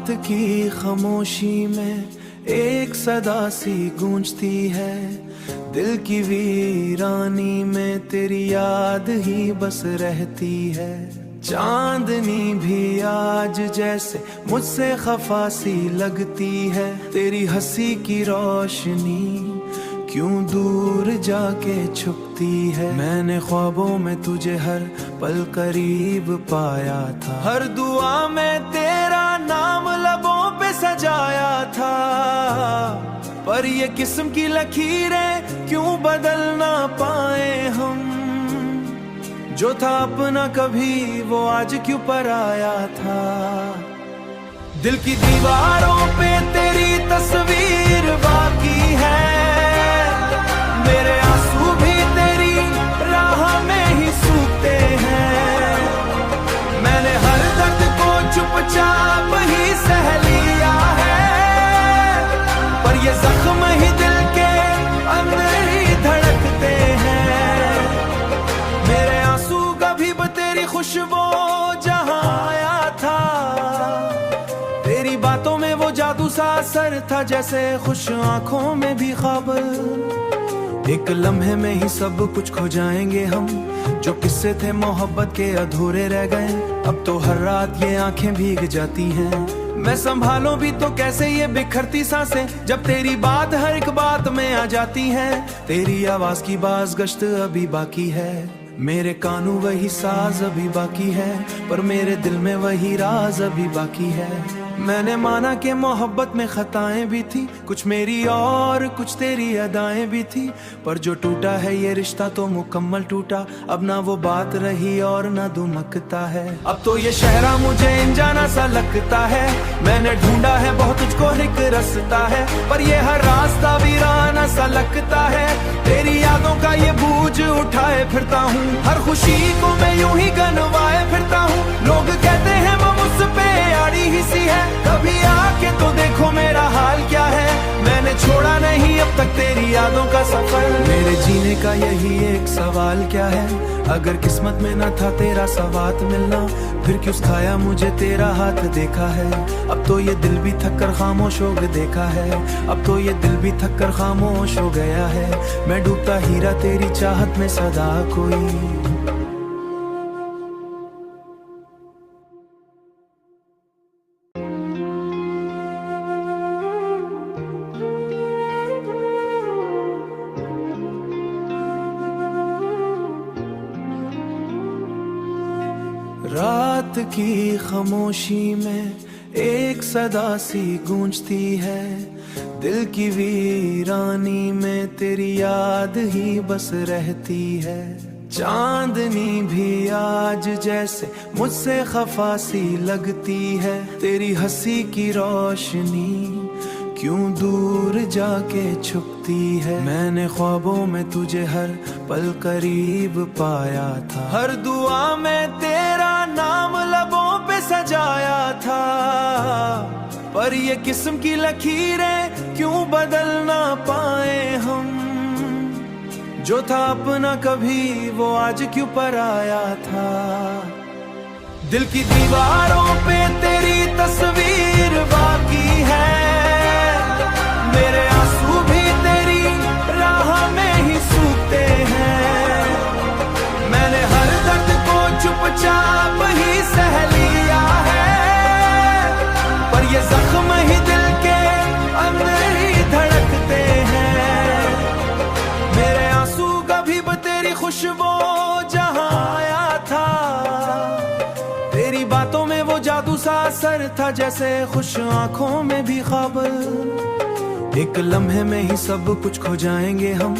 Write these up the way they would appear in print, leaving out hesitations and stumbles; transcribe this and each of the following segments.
रात की खामोशी में एक सदा सी गूंजती है, दिल की वीरानी में तेरी याद ही बस रहती है। चांदनी भी आज जैसे मुझसे खफा सी लगती है, तेरी हंसी की रोशनी क्यों दूर जाके छुपती है। मैंने ख्वाबों में तुझे हर पल करीब पाया था, हर दुआ में तेरा नाम लबों पे सजाया था। पर ये किस्म की लकीरें क्यों बदल ना पाए हम, जो था अपना कभी वो आज क्यों पराया था। दिल की दीवारों पे तेरी तस्वीर बाकी है, मेरे आंसू भी तेरी राह में ही सूखते हैं। मैंने हर दर्द को चुपचाप ही सह लिया है, पर ये जख्म ही दिल के अंदर ही धड़कते हैं। मेरे आंसू कभी भी तेरी खुशबू जहां आया था, तेरी बातों में वो जादू सा असर था, जैसे खुश आंखों में भी ख्वाब। एक लम्हे में ही सब कुछ खो जाएंगे हम, जो किस्से थे मोहब्बत के अधूरे रह गए। अब तो हर रात ये आंखें भीग जाती हैं, मैं संभालूं भी तो कैसे ये बिखरती सांसें, जब तेरी बात हर एक बात में आ जाती है। तेरी आवाज की बाज़गश्त अभी बाकी है, मेरे कानों वही साज अभी बाकी है, पर मेरे दिल में वही राज अभी बाकी है। मैंने माना कि मोहब्बत में खताएं भी थी, कुछ मेरी और कुछ तेरी अदाएं भी थी, पर जो टूटा है ये रिश्ता तो मुकम्मल टूटा। अब ना वो बात रही और ना दुमकता है, अब तो ये शहरा मुझे अनजाना सा लगता है। मैंने ढूंढा है बहुत तुझको एक रास्ता है, पर ये हर रास्ता वीराना सा लगता है। तेरी यादों का ये बूझ उठाए फिरता हूँ, हर खुशी को मैं यूं ही गनवाए फिरता हूँ। लोग कहते हैं वो मुझ पे आड़ी ही सी है, कभी आके तो देखो मेरा हाल क्या है। मैंने छोड़ा नहीं अब तक तेरी यादों का सफर, मेरे जीने का यही एक सवाल क्या है। अगर किस्मत में न था तेरा सवात मिलना, फिर क्यों खाया मुझे तेरा हाथ देखा है। अब तो ये दिल भी थक कर खामोश हो देखा है, अब तो ये दिल भी थक कर खामोश हो गया है। मैं डूबता हीरा तेरी चाहत में सदा कोई। रात की खामोशी में एक सदा सी गूंजती है, दिल की वीरानी में तेरी याद ही बस रहती है। चांदनी भी आज जैसे मुझसे खफा सी लगती है, तेरी हंसी की रोशनी क्यों दूर जाके छुपती है। मैंने ख्वाबों में तुझे हर पल करीब पाया था, हर दुआ में तेरा नाम लबों पे सजाया था। पर ये किस्म की लकीरें क्यों बदल ना पाए हम, जो था अपना कभी वो आज क्यों पराया था। दिल की दीवारों पे तेरी तस्वीर बाकी है, मेरे आंसू भी तेरी राह में ही सूखते हैं। मैंने हर दर्द को चुपचाप ही सह लिया है, पर ये जख्म ही दिल के अंदर ही धड़कते हैं। मेरे आंसू कभी भी तेरी खुशबू जहां आया था, तेरी बातों में वो जादू सा असर था, जैसे खुश आंखों में भी ख्वाब। एक लम्हे में ही सब कुछ खो जाएंगे हम,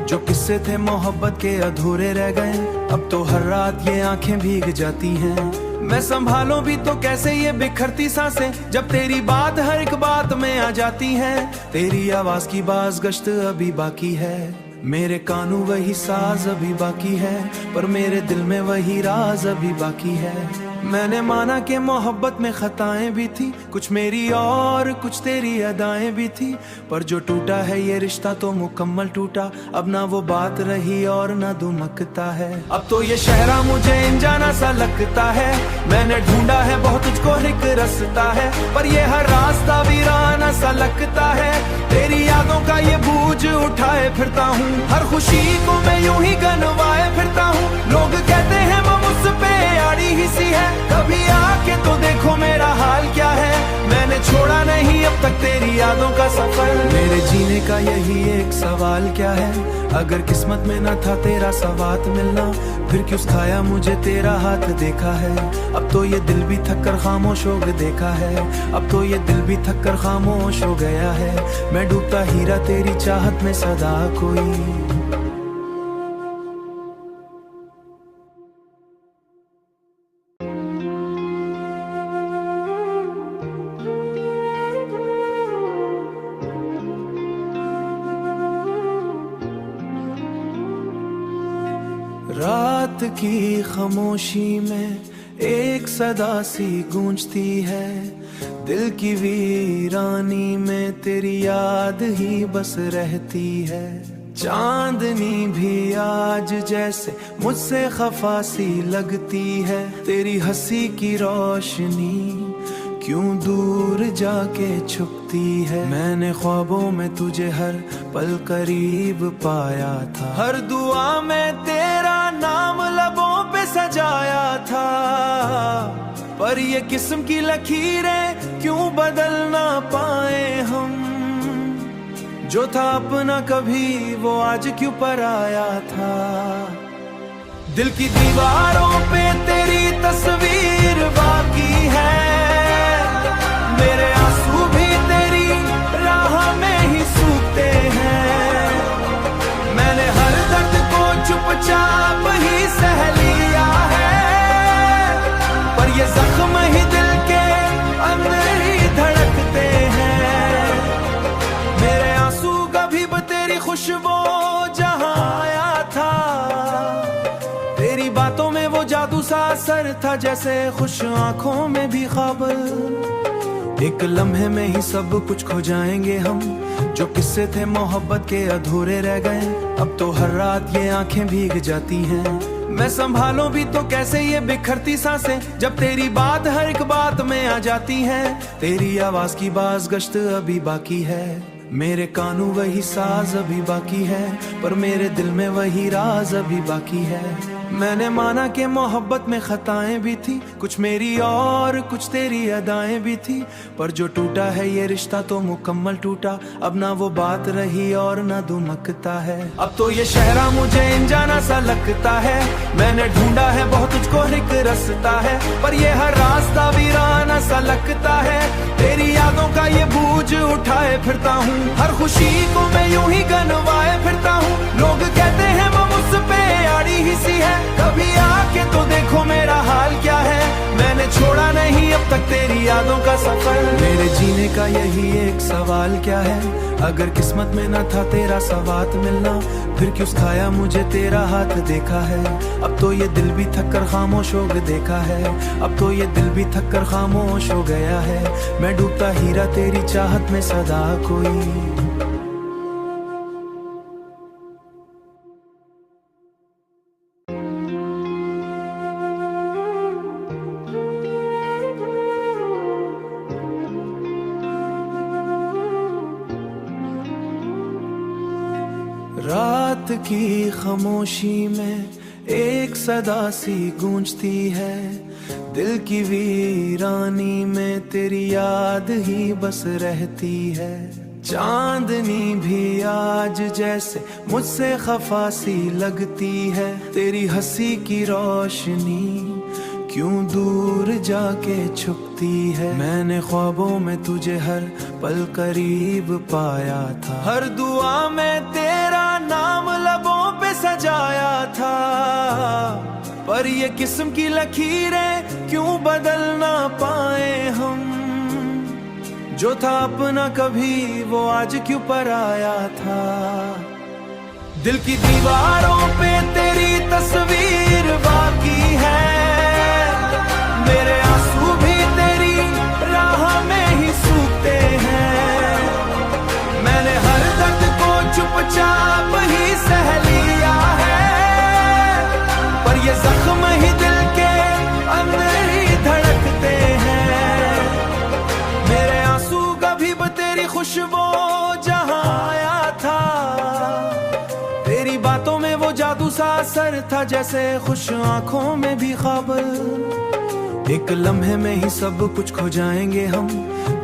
जो किस्से थे मोहब्बत के अधूरे रह गए। अब तो हर रात ये आंखें भीग जाती हैं, मैं संभालूं भी तो कैसे ये बिखरती सांसें, जब तेरी बात हर एक बात में आ जाती है। तेरी आवाज की बाज़गश्त अभी बाकी है, मेरे कानों वही साज अभी बाकी है, पर मेरे दिल में वही राज अभी बाकी है। मैंने माना कि मोहब्बत में खताएं भी थी, कुछ मेरी और कुछ तेरी अदाएं भी थी, पर जो टूटा है ये रिश्ता तो मुकम्मल टूटा। अब ना वो बात रही और ना दुमकता है। अब तो ये शहरा मुझे अनजाना सा लगता है। मैंने ढूंढा है बहुत तुझको एक रास्ता है, पर ये हर रास्ता वीराना सा लगता है। तेरी यादों का ये बोझ उठाए फिरता हूँ, हर खुशी को मैं यूं ही गनवाए फिरता हूँ। लोग कहते हैं वो मुझ पे आड़ी ही सी है, कभी आके तो देखो मेरा हाल क्या है। मैंने छोड़ा नहीं अब तक तेरी यादों का सफर। मेरे जीने का यही एक सवाल क्या है, अगर किस्मत में न था तेरा सवात मिलना, फिर क्यों खाया मुझे तेरा हाथ देखा है। अब तो ये दिल भी थक कर खामोश हो देखा है, अब तो ये दिल भी थक कर खामोश हो गया है। मैं डूबता हीरा तेरी चाहत में सदा कोई। रात की खामोशी में एक सदा सी गूंजती है, दिल की वीरानी में तेरी याद ही बस रहती है। चांदनी भी आज जैसे मुझसे खफा सी लगती है, तेरी हंसी की रोशनी क्यों दूर जाके छुपती है। मैंने ख्वाबों में तुझे हर पल करीब पाया था, हर दुआ में तेरा नाम लबों पे सजाया था, पर ये किस्म की लकीरें क्यों बदल ना पाए हम। जो था अपना कभी वो आज क्यों पराया था। दिल की दीवारों पे तेरी तस्वीर बाकी है, मेरे आंसू भी तेरी राह में ही सूखते हैं। मैंने हर दर्द को चुपचाप ही सह लिया है, पर ये जख्म ही दिल के अंदर ही धड़कते हैं। मेरे आंसू कभी भी तेरी खुशबू जहां आया था, तेरी बातों में वो जादू सा असर था, जैसे खुश आंखों में भी ख्वाब। एक लम्हे में ही सब कुछ खो जाएंगे हम, जो किस्से थे मोहब्बत के अधूरे रह गए। अब तो हर रात ये आंखें भीग जाती हैं, मैं संभालूं भी तो कैसे ये बिखरती सांसें, जब तेरी बात हर एक बात में आ जाती है। तेरी आवाज की बाज गश्त अभी बाकी है, मेरे कानों वही साज अभी बाकी है, पर मेरे दिल में वही राज अभी बाकी है। मैंने माना कि मोहब्बत में खताएं भी थी, कुछ मेरी और कुछ तेरी अदाएं भी थी, पर जो टूटा है ये रिश्ता तो मुकम्मल टूटा। अब ना वो बात रही और ना दुमकता है। अब तो ये शहरा मुझे अनजाना सा लगता है। मैंने ढूंढा है बहुत तुझको एक रास्ता है, पर ये हर रास्ता वीराना सा लगता है। तेरी यादों का ये बोझ उठाए फिरता हूँ, हर खुशी को मैं यूं ही गनवाए फिरता हूँ। लोग कहते हैं वो मुझ पे आड़ी ही सी है, कभी आके तो देखो मेरा हाल क्या है। मैंने छोड़ा नहीं अब तक तेरी यादों का सफर। मेरे जीने का यही एक सवाल क्या है, अगर किस्मत में न था तेरा सवात मिलना, फिर क्यों खाया मुझे तेरा हाथ देखा है। अब तो ये दिल भी थक कर खामोश हो देखा है, अब तो ये दिल भी थक कर खामोश हो गया है। मैं डूबता हीरा तेरी चाहत में सदा कोई। रात की खामोशी में एक सदा सी गूंजती है, दिल की वीरानी में तेरी याद ही बस रहती है। चांदनी भी आज जैसे मुझसे खफा सी लगती है, तेरी हंसी की रोशनी क्यों दूर जाके छुपती है। मैंने ख्वाबों में तुझे हर पल करीब पाया था, हर दुआ में तेरा नाम लबों पे सजाया था, पर ये किस्म की लकीरें क्यों बदल ना पाए हम। जो था अपना कभी वो आज क्यों पराया था। दिल की दीवारों पे तेरी तस्वीर बाकी है, मेरे आंसू भी तेरी राह में ही सूखते हैं। मैंने हर दर्द को चुपचाप ही सह लिया है, पर ये जख्म ही दिल के अंदर ही धड़कते हैं। मेरे आंसू कभी भी तेरी खुशबू जहां आया था, तेरी बातों में वो जादू सा असर था, जैसे खुश आंखों में भी ख्वाब। एक लम्हे में ही सब कुछ खो जाएंगे हम,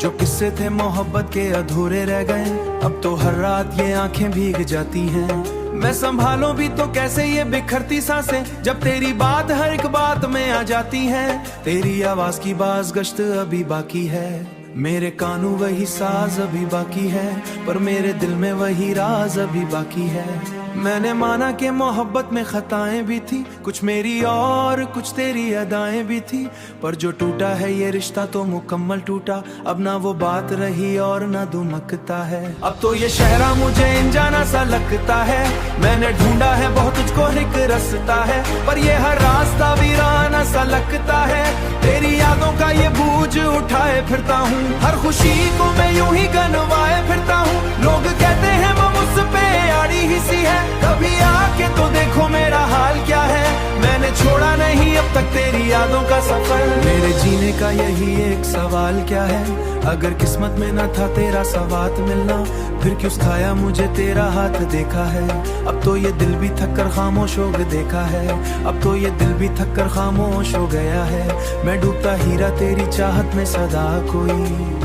जो किस्से थे मोहब्बत के अधूरे रह गए। अब तो हर रात ये आंखें भीग जाती हैं, मैं संभालूं भी तो कैसे ये बिखरती सांसें, जब तेरी बात हर एक बात में आ जाती है। तेरी आवाज की बाज गश्त अभी बाकी है, मेरे कानों वही साज अभी बाकी है, पर मेरे दिल में वही राज अभी बाकी है। मैंने माना कि मोहब्बत में खताएं भी थी, कुछ मेरी और कुछ तेरी अदाएं भी थी, पर जो टूटा है ये रिश्ता तो मुकम्मल टूटा। अब ना वो बात रही और ना दुमकता है। अब तो ये शहरा मुझे अनजाना सा लगता है, मैंने ढूंढा है बहुत तुझको एक रास्ता है, पर ये हर रास्ता वीराना सा लगता है। तेरी यादों का ये बोझ उठाए फिरता हूँ, हर खुशी को मैं यूं ही गनवाए फिरता हूँ। लोग कहते हैं मैं मुझ पे आड़ी ही सी है, कभी आके तो देखो मेरा हाल क्या है। मैंने छोड़ा नहीं अब तक तेरी यादों का सफर, मेरे जीने का यही एक सवाल क्या है। अगर किस्मत में न था तेरा सवात मिलना, फिर क्यों खाया मुझे तेरा हाथ देखा है। अब तो ये दिल भी थक कर खामोश हो देखा है, अब तो ये दिल भी थक कर खामोश हो गया है। मैं डूबता हीरा तेरी चाहत में सदा कोई।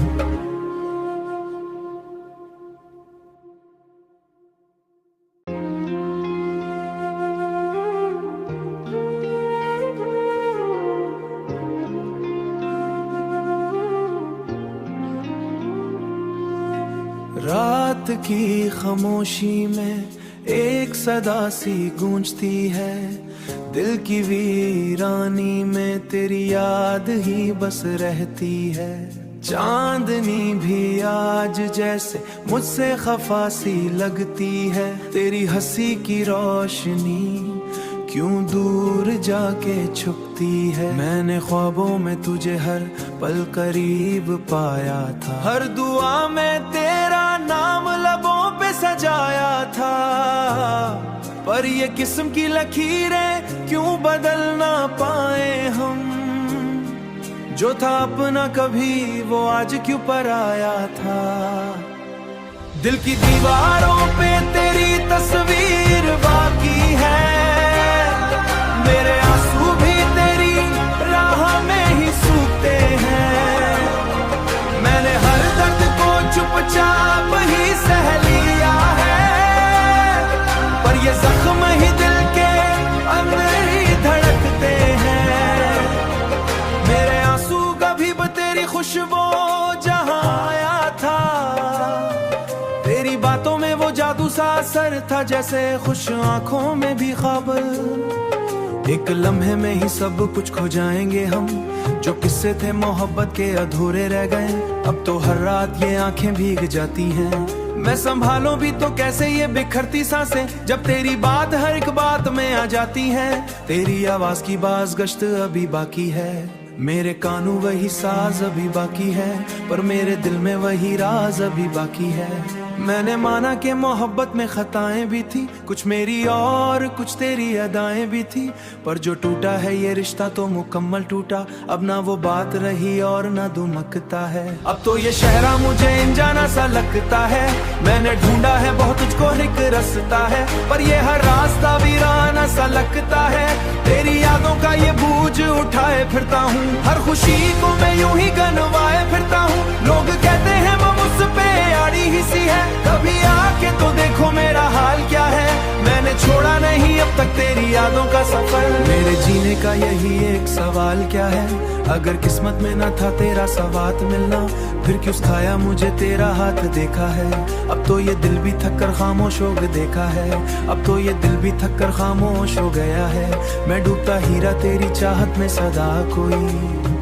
रात की खामोशी में एक सदा सी गूंजती है, दिल की वीरानी में तेरी याद ही बस रहती है। चांदनी भी आज जैसे मुझसे खफा सी लगती है, तेरी हंसी की रोशनी क्यों दूर जाके छुपती है। मैंने ख्वाबों में तुझे हर पल करीब पाया था, हर दुआ में तेरा नाम लबों पे सजाया था, पर ये किस्म की लकीरें क्यों बदल ना पाए हम। जो था अपना कभी वो आज क्यों पराया था। दिल की दीवारों पे तेरी तस्वीर बाकी है, मेरे आंसू भी तेरी राह में ही सूखते हैं। मैंने हर दर्द को चुपचाप ही सह लिया है, पर ये जख्म ही दिल के अंदर ही धड़कते हैं। मेरे आंसू कभी भी तेरी खुशबू जहां आया था, तेरी बातों में वो जादू सा असर था, जैसे खुश आंखों में भी ख्वाब। एक लम्हे में ही सब कुछ खो जाएंगे हम, जो किस्से थे मोहब्बत के अधूरे रह गए। अब तो हर रात ये आंखें भीग जाती हैं, मैं संभालूं भी तो कैसे ये बिखरती सांसें, जब तेरी बात हर एक बात में आ जाती है। तेरी आवाज की बाज गश्त अभी बाकी है, मेरे कानों वही साज अभी बाकी है, पर मेरे दिल में वही राज अभी बाकी है। मैंने माना कि मोहब्बत में खताएं भी थी, कुछ मेरी और कुछ तेरी अदाएं भी थी, पर जो टूटा है ये रिश्ता तो मुकम्मल टूटा। अब ना वो बात रही और ना दुमकता है। अब तो ये शहरा मुझे अनजाना सा लगता है, मैंने ढूंढा है बहुत तुझको एक रास्ता है, पर ये हर रास्ता वीराना सा लगता है। तेरी यादों का ये बोझ उठाए फिरता हूँ, हर खुशी को मैं यूं ही गनवाए फिरता हूँ। लोग कहते हैं मैं मुझ पे आड़ी ही सी है, कभी आके तो देखो मेरा हाल क्या है। मैंने छोड़ा नहीं अब तक तेरी यादों का सफर, मेरे जीने का यही एक सवाल क्या है। अगर किस्मत में न था तेरा सवात मिलना, फिर क्यों खाया मुझे तेरा हाथ देखा है। अब तो ये दिल भी थक कर खामोश हो देखा है, अब तो ये दिल भी थक कर खामोश हो गया है। मैं डूबता हीरा तेरी चाहत में सदा कोई।